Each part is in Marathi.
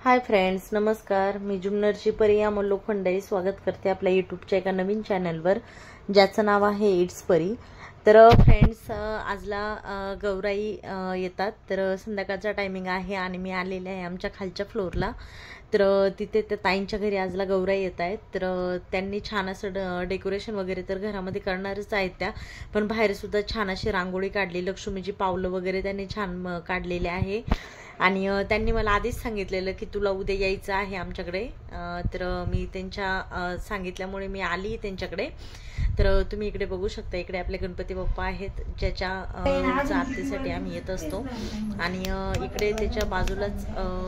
हाय फ्रेंड्स, नमस्कार. मी जुन्नरची परी अमोल लोखंडे स्वागत करते आपल्या यूट्यूबच्या एका नवीन चॅनलवर ज्याचं नाव आहे इट्स परी. तर फ्रेंड्स, आजला गौराई येतात. तर संध्याकाळचा टायमिंग आहे आणि मी आलेले आहे आमच्या खालच्या फ्लोअरला. तर तिथे त्या ताईंच्या घरी आजला गौराई येत आहेत. तर त्यांनी छान असं डेकोरेशन वगैरे तर घरामध्ये करणारच आहेत त्या, पण बाहेर सुद्धा छान अशी रांगोळी काढली, लक्ष्मीची पावलं वगैरे त्यांनी छान काढलेले आहे. आणि त्यांनी मला आधीच सांगितलेलं की तुला उद्या यायचं आहे आमच्याकडे. तर मी त्यांच्या सांगितल्यामुळे मी आली त्यांच्याकडे. तर तुम्ही इकडे बघू शकता, इकडे आपले गणपती बाप्पा आहेत ज्याच्या आरतीसाठी आम्ही येत असतो. आणि इकडे त्याच्या बाजूलाच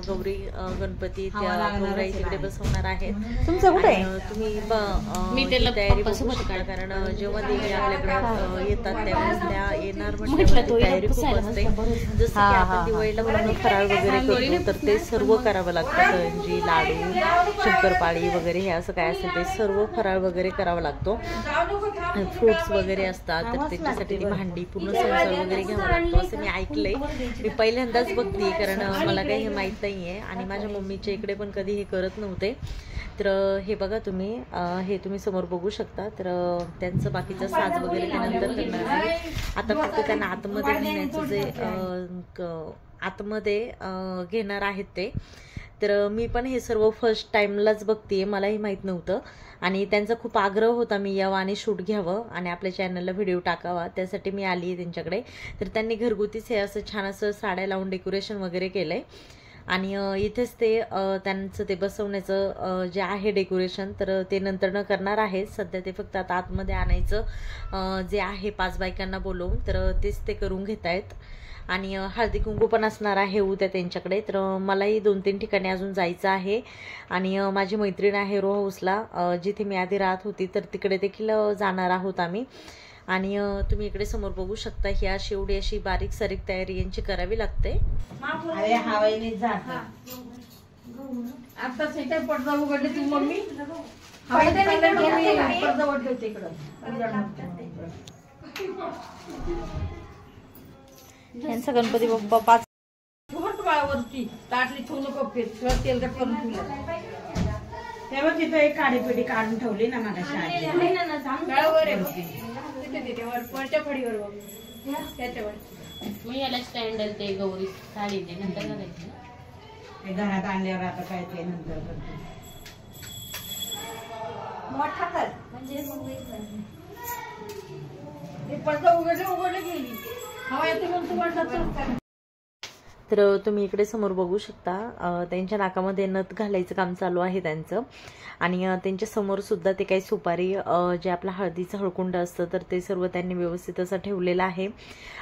गौरी गणपती त्या गौराई तिकडे बसवणार आहेत. तुमचं कुठे तुम्ही तयारी बघू शकता, कारण जेव्हा देवी आपल्याकडे येतात त्यावेळेस त्या येणार म्हटल्यावर तयारी खूप असते. जसं की आपण दिवाळीला पूर्ण फराळ वगैरे करतो तर ते सर्व करावं लागतं. करंजी, लाडू, शंकरपाळी वगैरे हे असं काय असेल ते सर्व फराळ वगैरे करावा लागतो. फ्रुट्स वगैरे असतात तर त्याच्यासाठी ती भांडी पूर्ण संसार वगैरे घ्यावा लागतो असं मी ऐकलंय. मी पहिल्यांदाच बघते, कारण मला काही हे माहीत नाहीये आणि माझ्या मम्मीच्या इकडे पण कधी हे करत नव्हते. तर हे बघा तुम्ही, हे तुम्ही समोर बघू शकता. तर त्यांचं बाकीचं साज वगैरे त्यानंतर करणार आहे. आता फक्त त्यांना आतमध्ये घेण्याचं जे आतमध्ये घेणार आहेत ते. तर मी पण हे सर्व फर्स्ट टाइमलाच बघते, मलाही माहीत नव्हतं. आणि त्यांचा खूप आग्रह होता मी यावं आणि शूट घ्यावं आणि आपल्या चॅनलला व्हिडिओ टाकावा, त्यासाठी मी आली आहे त्यांच्याकडे. तर त्यांनी घरगुतीच हे असं छान असं साड्या लावून डेकोरेशन वगैरे केलं आहे. आणि इथेच ते त्यांचं ते बसवण्याचं जे आहे डेकोरेशन तर ते नंतर करणार आहेत. सध्या ते फक्त आता आतमध्ये आणायचं जे आहे 5 बायकांना बोलवून, तर तेच ते करून घेत आहेत. आणि हळदी कुंकू पण असणार आहे उद्या त्यांच्याकडे. तर मलाही 2-3 ठिकाणी अजून जायचं आहे. आणि माझी मैत्रीण आहे रो हाऊसला, जिथे मी आधी राहत होती, तर तिकडे देखील जाणार आहोत आम्ही. आणि तुम्ही इकडे समोर बघू शकता, ही अशी एवढी अशी बारीक सारीक तयारी यांची करावी लागते. यांचा गणपती बाप्पा 5 वरती ताटली ठेवू नको, तेलकट करून ठेवलं तेव्हा तिथं एक काडीपेटी काढून ठेवली ना माझ्या वरच्या फडीवर त्याच्यावर मी याला स्टँड ते गौरी साडी ते नंतर घालायची घरात आणल्यावर आता काय ते नंतर मोठा कर म्हणजे पडदा उघडले गेली हवा येते म्हणून तुम्हाला. तर तुम्ही इकडे समोर बघू शकता, त्यांच्या नाकामध्ये नथ घालायचं काम चालू आहे त्यांचं. आणि त्यांच्या समोर सुद्धा ते काही सुपारी जे आपला हळदीचं हळकुंड असतं तर ते सर्व त्यांनी व्यवस्थित असं ठेवलेलं आहे.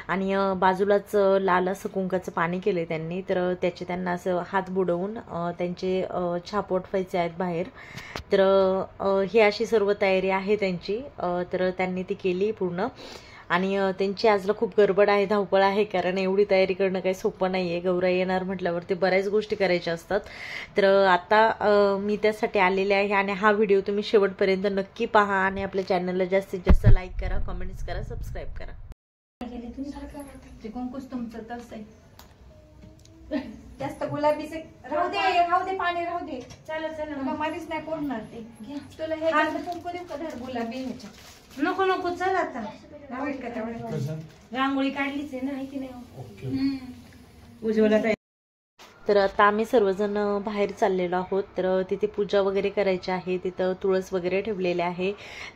आणि बाजूलाच लाल असं कुंकाचं पाणी केलंय त्यांनी. तर त्याचे त्यांना असं हात बुडवून त्यांचे छाप उठवायचे आहेत बाहेर. तर ही अशी सर्व तयारी आहे त्यांची. तर त्यांनी ती केली पूर्ण. आणि त्यांची आजला खूप गडबड आहे, धावपळ आहे, कारण एवढी तयारी करणं काही सोपं नाही आहे. गौराई येणार म्हटल्यावर ते बऱ्याच गोष्टी करायच्या असतात. तर आता मी त्यासाठी आलेले आहे. आणि हा व्हिडिओ तुम्ही शेवटपर्यंत नक्की पहा आणि आपल्या चॅनलला जास्तीत जास्त लाईक करा, कमेंट्स करा, सबस्क्राईब करा. जास्त गुलाबी राहू दे पाणी राहू दे. चला मध्येच नाही पडणार ते. तुला हे कुंकू देऊ का? धर गुलाबी ह्याच्यात. नको चल आता रांगोळी काढलीच आहे ना, की नाही उज्ज्वला. तर आता आम्ही सर्वजण बाहेर चाललेलो आहोत. तर तिथे पूजा वगैरे करायची आहे, तिथं तुळस वगैरे ठेवलेले आहे.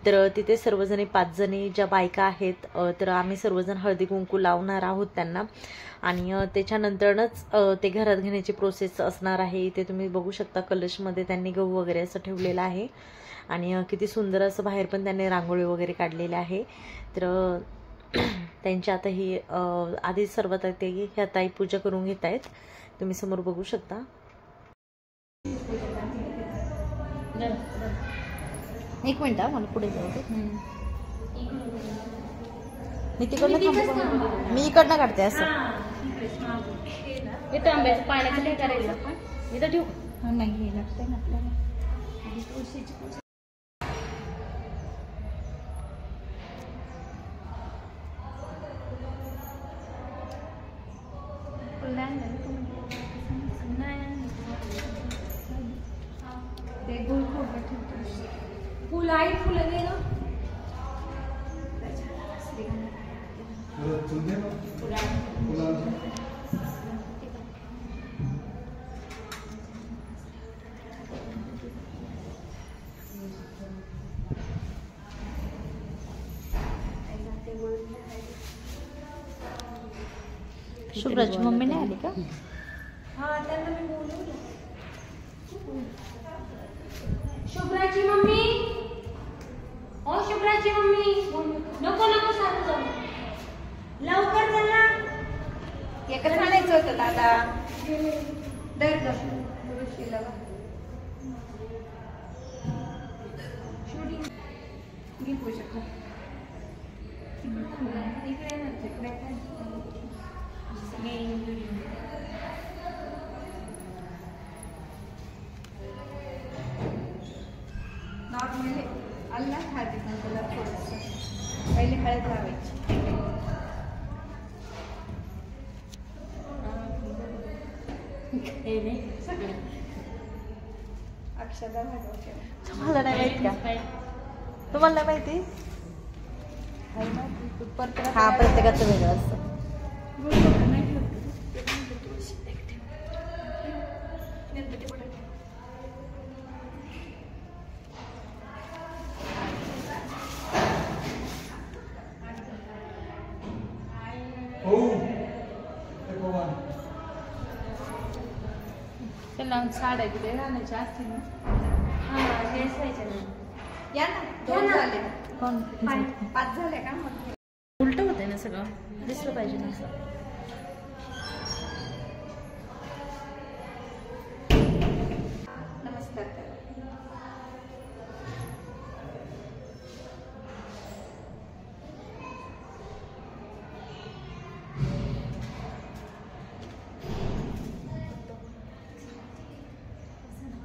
तर तिथे सर्वजणी 5 जणी ज्या बायका आहेत, तर आम्ही सर्वजण हळदी कुंकू लावणार आहोत त्यांना. आणि त्याच्यानंतरच ते घरात घेण्याची प्रोसेस असणार आहे. इथे तुम्ही बघू शकता, कलशमध्ये त्यांनी गहू वगैरे असं ठेवलेलं आहे. आणि किती सुंदर असं बाहेर पण त्यांनी रांगोळी वगैरे काढलेली आहे. तर त्यांची आता ही आधीच सर्वात ते ह्या ताई पूजा करून घेत आहेत. तुम्ही समोर बघू शकता. एक मिनिट, मला पुढे जाऊ दे. मी तिकडनं मी इकडनं काढते असं. इथं आंब्याचं पाण्याचं काय करायचं आपण? इथं ठेवू नाही, हे लागतंय ना आपल्याला. नाही ते गोल खोबरं ठेवतो. फुलं आहे, फुलं दे ना. शुभ्राची मम्मी नाही आली का? हा, त्यांना मी बोलवलं. शुभ्राची मम्मी, ओ शुभ्राची मम्मी, नको नको सारखं जाऊ, लवकर चला. एकच आणायचं होतं दादा. दर शूटिंग घेऊ शकतो. इकडे नॉर्मली अल्ला खाते पण त्याला थोडंसं पहिले हळद लावायची. अक्षदा भागवते. तुम्हाला नाही माहित का? तुम्हाला नाही माहिती? हा, प्रत्येकाचं वेगळं असतं. त्यांना साड्या तिथे घालायच्या असतील ना. हा, हेच व्हायचे ना. या ना, 2 झाले. कोण? 5 झाले का मग? उलट होतंय ना सगळं, दिसलं पाहिजे ना असं. नमस्कार.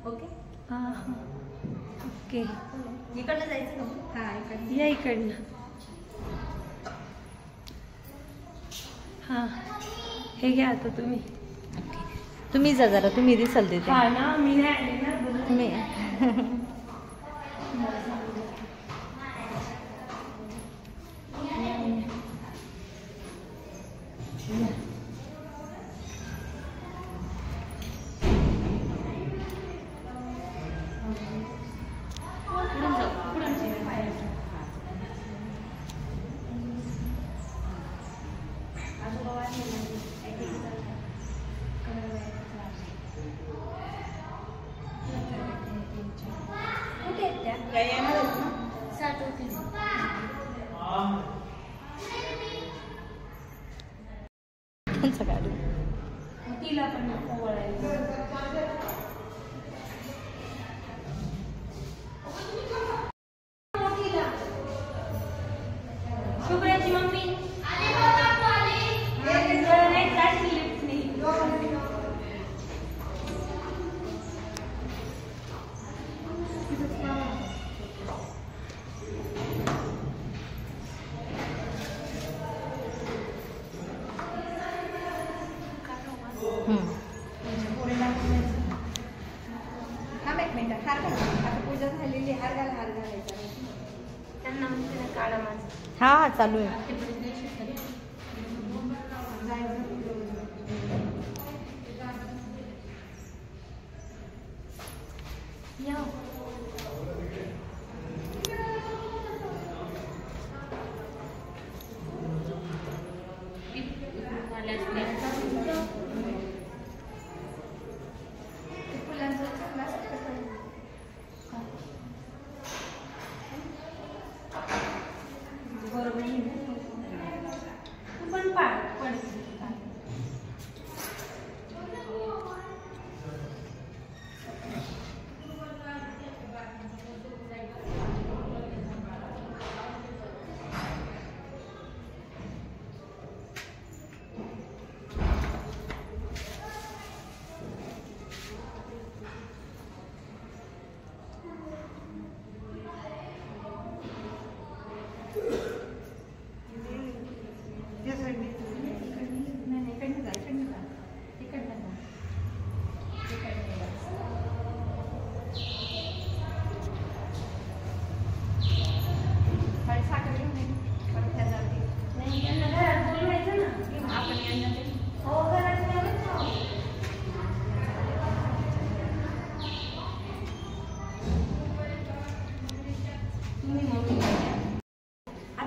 ओके. हां हां, ओके. इकडनं जायचं ना. हा, इकडनं या इकडनं. हां, हे घ्या आता तुम्ही. तुम्ही जा जरा, तुम्ही दिसाल तिथे. हा ना, मी नाही आले ना बोलून. तुम्ही कुठे आहेत त्या? या येणार आहेत ना? कोणचं काढू? तिला पण ओवाळायचं. शुभ्राची मम्मी थांब एक मिनिट. हार घाल. आता पूजा झालेली. हार घालायचा त्यांना. म्हणते काढा माझं. हा, चालू आहे.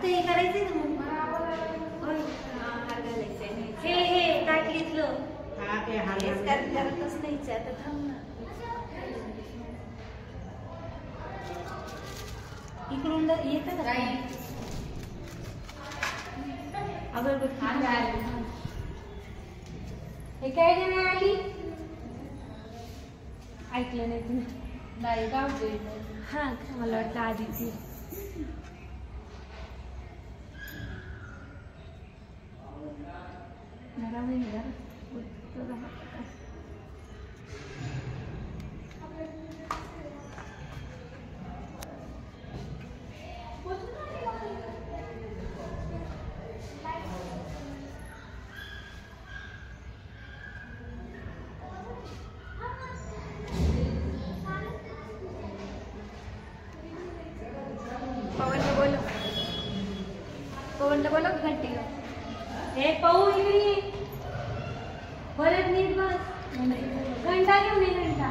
ते करायचंय ना मग. हार घालायचंय. हे ताटलीतलं करतच नाहीच आता. थांब ना, इकडून येतं का अगरबत्ती? हे काय नाही आली, ऐकलं नाही तुम्ही? नाही गावचे. हा मला वाटतं आधीची. पवनला बोलो घंटे. हे पाहू इकडे परत नीट बस. घंटा घेऊन ये. घंटा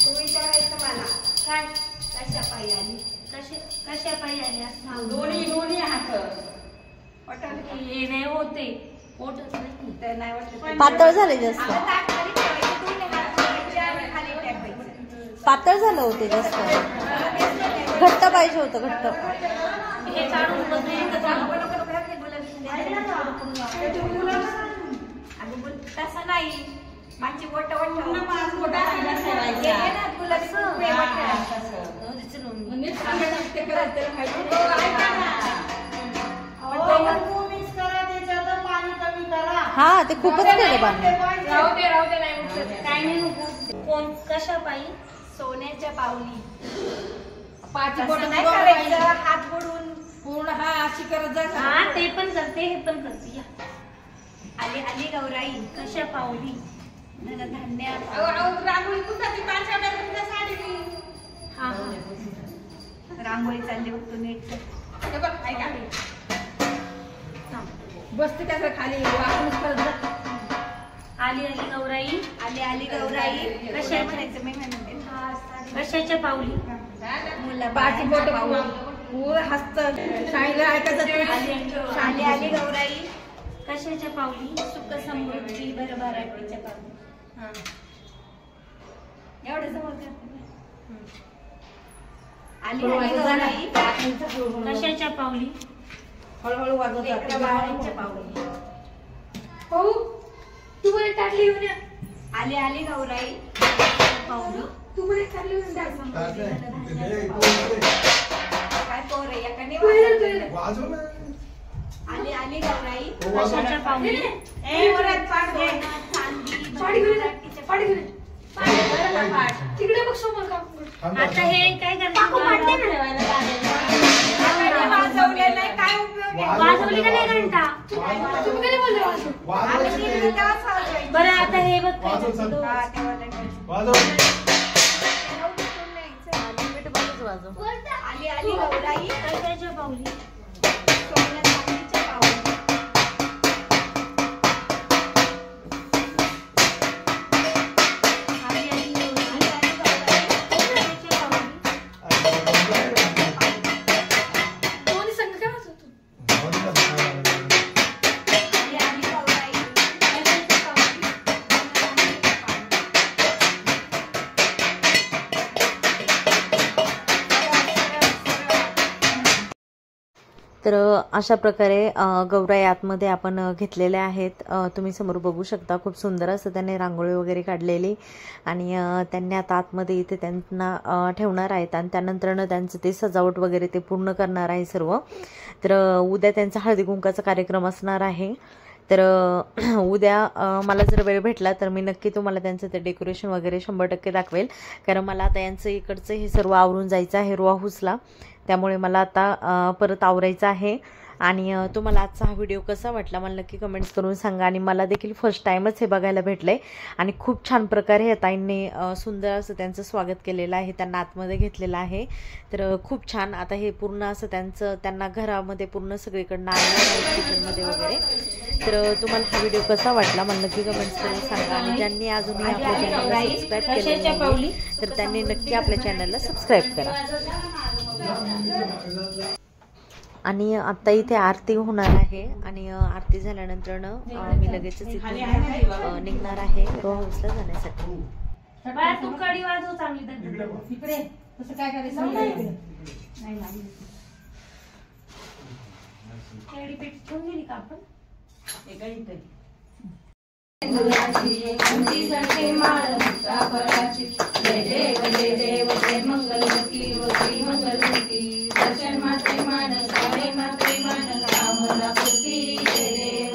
तू विचारायचं मला काय कशा पायी आली, कशा पायी आली? दोन्ही हात हे नाही होते, पोटच नाही तर नाही वाटत. पातळ झाले जास्त, पातळ झालं होते जास्त, घट्ट पाहिजे होतं, घट्ट. हे काढून तसं नाही. माझी बोट हा ते खूपच केले पाणी. राहू दे नाही काय नाही. कोण कशा पायी? सोन्याच्या पावली. पाच नाही करायचं, हात बुडून पूर्ण हा अशी करत जा. हा ते पण करते, हे पण करते. आली आली गौराई कशा पावली धनधान्य. रांगोळी कुठे साडी. हा रांगोळी चालली बघतो नीट. बसते त्याचं खाली वाकूनच करत जा. आली आली गौराई, आली आली गौराई कशा म्हणायचं मी म्हणते. कशाच्या पावली? पाच बोट हस्त सांगितलं ऐकायचं. आली आली गौराई कशाच्या पावली? सुख समृद्धी भरभराटीच्या पावली. हा एवढं जवळ आली आली गौराई कशाच्या पावली? हळूहळू वाजवत बाळांच्या पावली. हो तू मला टाकली येऊन. आली आली गौराई पावली. तू मला टाकली येऊन काय पोर आहे एकाने वाजवलं. आली आली गौराई कशाच्या पावली? तिकडे बघ समोर. आता हे काय करणार? वाजवले नाही काय उपयोग? वाजवली का नाही घंटा? तुम्ही कधी बोलले बरं आता हे बघ आली आली गौराई कशाच्या पावली? सोन्या चांदीच्या पावली. आली आली गौराई कशाच्या पावली? दोन्ही संघ काय वाजवतो? आली आली गौराई कशाच्या पावली? तर अशा प्रकारे गौराई आतमध्ये आपण घेतलेल्या आहेत. तुम्ही समोर बघू शकता, खूप सुंदर असं त्याने रांगोळी वगैरे काढलेली. आणि त्यांनी आता आतमध्ये इथे त्यांना ठेवणार आहेत आणि त्यानंतरनं त्यांचं ते सजावट वगैरे ते पूर्ण करणार आहे सर्व. तर उद्या त्यांचा हळदी कुंकाचा कार्यक्रम असणार आहे. तर उद्या मला जर वेळ भेटला तर मी नक्की तुम्हाला त्यांचं ते डेकोरेशन वगैरे 100% दाखवेल. कारण मला आता यांचं इकडचं हे सर्व आवरून जायचं आहे रो हाऊसला. त्यामुळे मला आता परत आवरायचं आहे आणि तुम्हाला आजचा हा व्हिडिओ कसा वाटला मला नक्की कमेंट्स करून सांगा. आणि मला देखील फर्स्ट टाईमच हे बघायला भेटलंय आणि खूप छान प्रकारे या ताईंनी सुंदर असं त्यांचं स्वागत केलेलं आहे, त्यांना आतमध्ये घेतलेलं आहे. तर खूप छान. आता हे पूर्ण असं त्यांना घरामध्ये पूर्ण सगळीकडनं आलेलं आहे, किचनमध्ये वगैरे. तर तुम्हाला हा व्हिडिओ कसा वाटला मला नक्की कमेंट्स करून सांगा. आणि ज्यांनी अजूनही आपल्या चॅनलला सबस्क्राईब केलेलं नाही तर त्यांनी नक्की आपल्या चॅनलला सबस्क्राईब करा. आणि आता इथे आरती होणार आहे आणि आरती झाल्यानंतर मी लगेचच इथून निघणार आहे रो हाऊसला जाण्यासाठी. तू कडी वाजव चांगली इकडे तसं काय करायचं नाही लागली. केळी पीठ ठेवून दिली का आपण एका इथे जय देव जय मंगलमूर्ती मंगलमूर्ती दर्शन मात्रे मान सारे मात्रे मान कामना पूर्ती. जय देव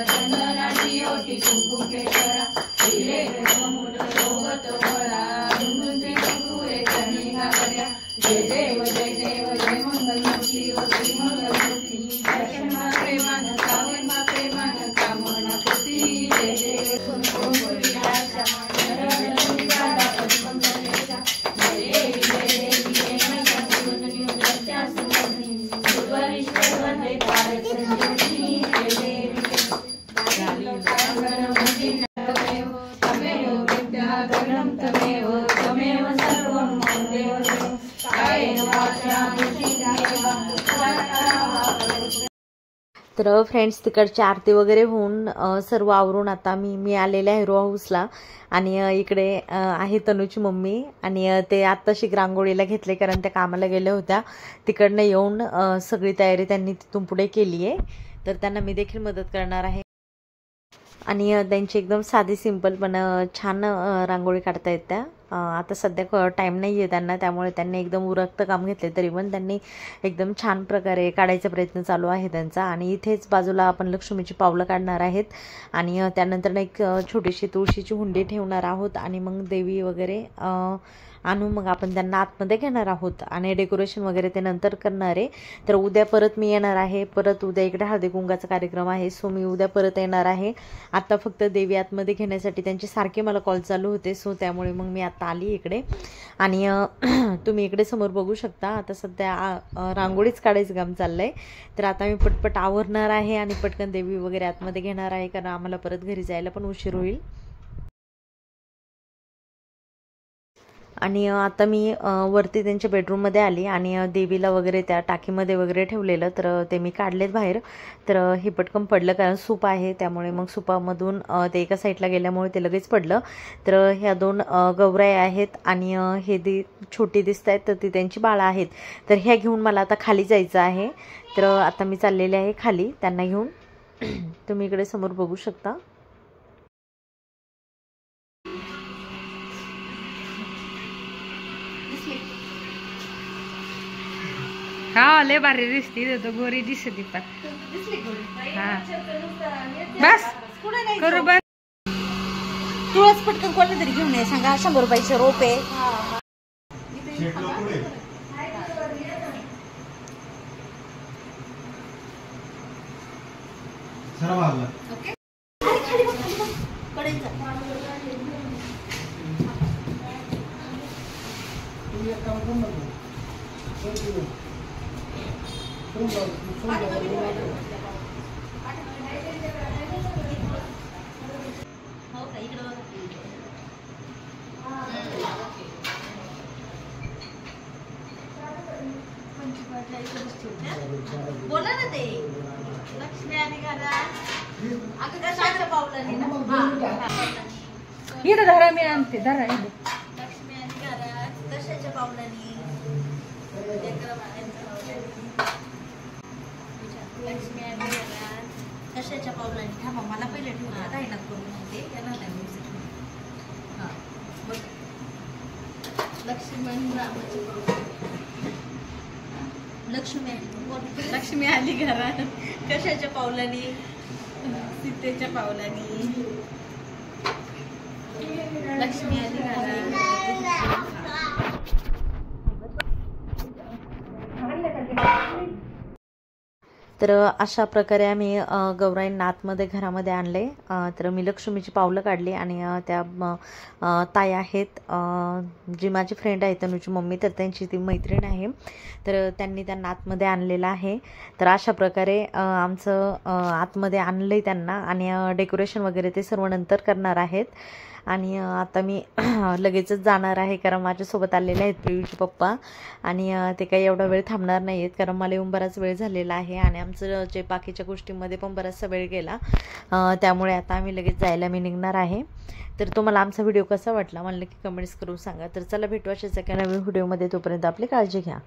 चंदनाची ओटी कुंकुम केशरा हिरे मुठ सोबत वळा झुंझुंचे पुरे करणी घागऱ्या. जय देव जय मंगलमूर्ती मंगलमूर्ती दर्शन मात्रे मान सारे मात्रे मान कामना पूर्ती. जय देव तर फ्रेंड्स तिकडची आरती वगैरे होऊन सर्व आवरून आता मी आलेले आहे रो हाऊसला. आणि इकडे आहे तनूची मम्मी आणि ते आत्ताशी रांगोळीला घेतले कारण त्या कामाला गेल्या होत्या. तिकडनं येऊन सगळी तयारी त्यांनी तिथून पुढे केली आहे. तर त्यांना मी देखील मदत करणार आहे. आणि त्यांची एकदम साधी सिंपल पण छान रांगोळी काढता येत्या. आता सध्या टाईम नाही आहे त्यांना, त्यामुळे त्यांनी एकदम उरकतं काम घेतले तरी पण त्यांनी एकदम छान प्रकारे काढायचा प्रयत्न चालू आहे त्यांचा. आणि इथेच बाजूला आपण लक्ष्मीची पावलं काढणार आहेत आणि त्यानंतर एक छोटीशी तुळशीची हुंडी ठेवणार आहोत आणि मग देवी वगैरे आणून मग आपण त्यांना आतमध्ये घेणार आहोत आणि डेकोरेशन वगैरे ते नंतर करणार आहे. तर उद्या परत मी येणार आहे. परत उद्या इकडे हळदी कुंकाचा कार्यक्रम आहे, सो मी उद्या परत येणार आहे. आता फक्त देवी आतमध्ये घेण्यासाठी त्यांचे सारखे मला कॉल चालू होते, सो त्यामुळे मग मी आता आली इकडे. आणि तुम्ही इकडे समोर बघू शकता आता सध्या रांगोळीच काढायचं काम चाललंय. तर आता मी पटपट आवरणार आहे आणि पटकन देवी वगैरे आतमध्ये घेणार आहे कारण आम्हाला परत घरी जायला पण उशीर होईल. आणि आता मी वरती त्यांच्या बेडरूममध्ये आली आणि देवीला वगैरे त्या टाकीमध्ये वगैरे ठेवलेलं तर ते मी काढलेत बाहेर. तर हे पटकन पडलं कारण सूप आहे, त्यामुळे मग सुपामधून ते एका साईडला गेल्यामुळे ते लगेच पडलं. तर ह्या 2 गौराई आहेत आणि हे छोटी दिसत आहेत तर ती त्यांची बाळं आहेत. तर ह्या घेऊन मला आता खाली जायचं आहे. तर आता मी चाललेले आहे खाली त्यांना घेऊन. तुम्ही इकडे समोर बघू शकता. हा लय भारी दिसते तो गोरी दिसते पण बस करू बस. तुळस पटकन कोणाला तरी घेऊन ये सांगा. 100 रुपयाचे रोप आहे. बोला ना ते लक्ष्मी आणि कशाच्या पावलाने इथं धरा मी आणते धरा. लक्ष्मी आणि घरात कशाच्या पावलाने लक्ष्मी आणि घरात कशाच्या पावलाने. थांबा मला पहिले ठेवून राहिनात करून होते त्यांना हां बघ लक्ष्मी आणि रामाची लक्ष्मी आली घरात कशाच्या पावलाने सीतेच्या पावलाने. लक्ष्मी आली घरात तर अशा प्रकारे आम्ही गौराईंना आतमध्ये घरामध्ये आणले. तर मी लक्ष्मीची पावलं काढली आणि त्या ताई आहेत, जी माझी फ्रेंड आहे तनुची मम्मी, तर त्यांची ती मैत्रीण आहे, तर त्यांनी त्यांना आतमध्ये आणलेलं आहे. तर अशा प्रकारे आमचं आतमध्ये आणलं त्यांना आणि डेकोरेशन वगैरे ते सर्व नंतर करणार आहेत. आणि आता मी लगेचच जाणार आहे, कारण माझ्यासोबत आलेले आहेत प्रियूचे पप्पा आणि ते काही एवढा वेळ थांबणार नाही आहेत, कारण मला येऊन बराच वेळ झालेला आहे आणि आमचं जे बाकीच्या गोष्टींमध्ये पण बराचसा वेळ गेला, त्यामुळे आता आम्ही लगेच जायला मी निघणार आहे. तर तुम्हाला आमचा व्हिडिओ कसा वाटला मला नक्की कमेंट्स करून सांगा. तर चला भेटू अशाच एका नवीन व्हिडिओमध्ये, तोपर्यंत आपली काळजी घ्या.